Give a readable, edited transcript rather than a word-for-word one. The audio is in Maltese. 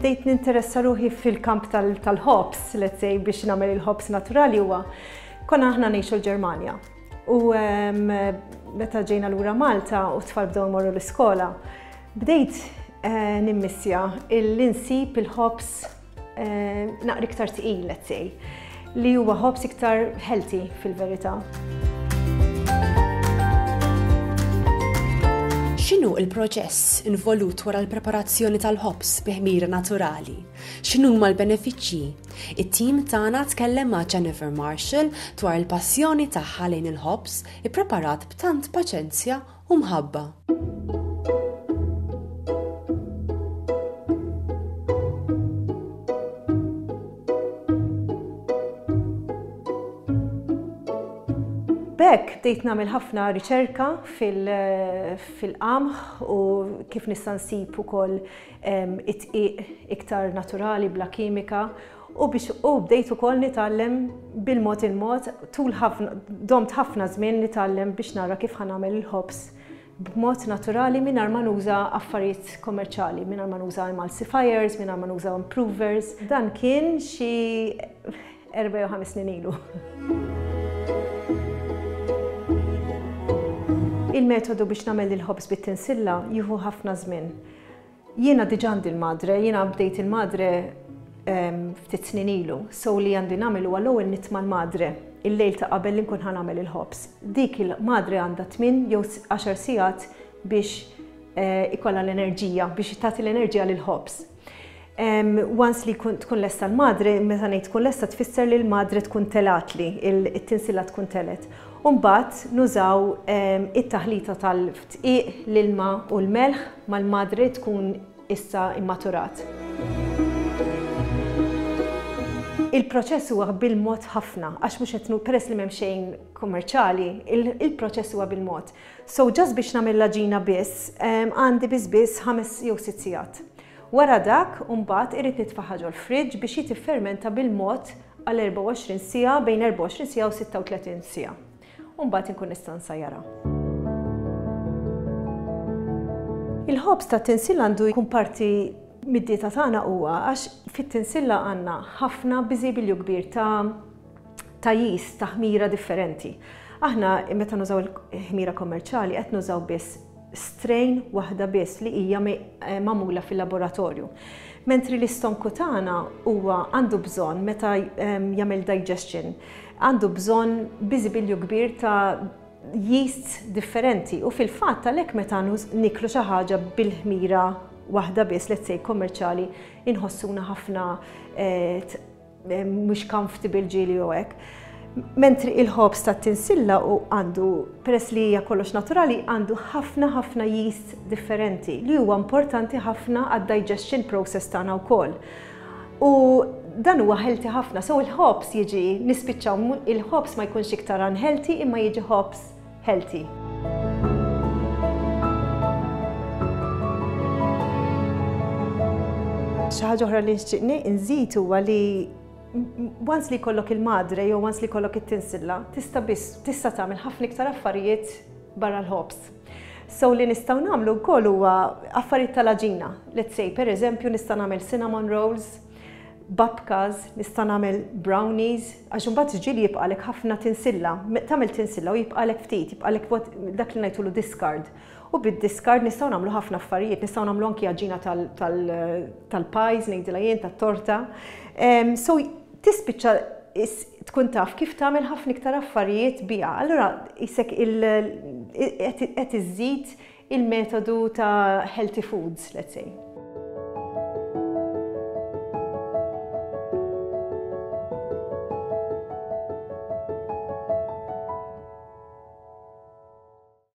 bdejt ninteressa ruħi fil-kamp tal-hops, let's say, biex nagħmel il-hops naturali huwa konna aħna ngħixu l-Ġermanja. U meta ġejna lura Malta u t-tfal bdew imorru l-iskola, bdejt nimmissja il-insib il-hops naqra iktar tqil, let's say, li huwa hops iktar healthy fil-verità. X'inhu l-proċess involut wara l-preparazzjoni tal-hops bi ħmira naturali? X'inhu huma l-benefiċċji? It-tim tagħna tkellem ma' Jennifer Marshall dwar il-passjoni tagħha lejn il-hops ippreparat b'tant paċenzja u mħabba. B'hekk bdejt nagħmel ħafna riċerka fil-qamħ u kif nista' nsib ukoll it-tqiq iktar naturali bla kimika u bdejt ukoll nitgħallem bil-mod il-mod domt ħafna żmien nitgħallem biex nara kif ħanagħmel il-hops b'mod naturali mingħajr ma nuża affarijiet kommerċjali, mingħajr ma nuża emulsifiers, mingħajr ma nuża improvers. Dan kien xi 4 jew 5 snin ilu. Il-metodu biex nagħmel il-hops bit-tinsilla jieħu ħafna żmien. Jiena diġà għandi l-madre, jiena bdejt il-madre ftit snin ilu, so li għandi nagħmel huwa l-ewwel nitma' l-madre il-lejl ta' qabel li nkun ħanagħmel il-hops. Dik il-madre għandha 8 jew 10 sigħat biex ikollha l-enerġija, biex tagħti l-enerġija lil-hops. Once li tkun lesta l-madre, meta ngħid tkun lesta tfisser li l-madre tkun telatli, it-tinsilla tkun telet. Mbagħad nużaw it-taħlita tal-ftqiq l-ilma u l-melħ mal-madre tkun issa immaturat. Il-proċess huwa bil-mod ħafna, għax mhux qed peress li m'hemm xejn kummerċjali, il-proċess huwa bil-mod. So just biex nagħmel l-aġina biss, għandi biss 5 jew 6 sigħat. Wara dak, mbagħad irid nitfaħħa ġol friġġ biex jitiffermenta bil-mod għal 24 siegħa bejn 24 siegħa u 36 siegħa. Mbagħad inkun nista' nsajjara. Il-hops tat-tinsilla għandu jkun parti mid-dieta tagħna huwa għax fit-tinsilla għandna ħafna biżibilju kbir ta' yeast ta' ħmira differenti. Aħna meta nużaw il-ħmira kommerċjali qed nużaw biss strain waħda biss li hija magħmula fil-laboratorju. Mentri l-istonku tagħna huwa għandu bżonn meta jagħmel digestion, għandu bżonn biżibilju kbir ta' yeast differenti u fil-fatt għalhekk meta niklu xi ħaġa bil-ħmira waħda biss, let's say kommerċjali, inħossuna ħafna mhux comfortable ġieli u hekk. Mentri il-hops tat-tinsilla għandu, peress li hija kollox naturali, għandu ħafna yeast differenti li huwa importanti ħafna għad-digestion process tagħna wkoll. U dan huwa healthy ħafna, so il-hops jiġi nispiċċaw il-hops ma jkunx iktar unhealthy imma jiġi hops healthy. Xi ħaġa oħra li nixtieq inżid huwa li once li jkollok il-madre jew once li jkollok it-tinsilla, tista' tagħmel ħafna iktar affarijiet barra l-hops. So li nistgħu nagħmlu wkoll huwa affarijiet tal-aġina. Let's say pereżempju nista' nagħmel cinnamon rolls, babkas, nista' nagħmel brownies, għax imbagħad ġieli jibqalek ħafna tinsilla. Tagħmel tinsilla u jibqalek ftit, jibqalek dak li ngħidulu discard. U bid-discard nistgħu nagħmlu ħafna affarijiet, nistgħu nagħmlu anki aġina tal-pies, ngħidilha jien tat-torta. So tispiċċa tkun taf kif tagħmel ħafna iktar affarijiet biha. Allura isek qed iżżid il-metodu ta' healthy foods, let's say.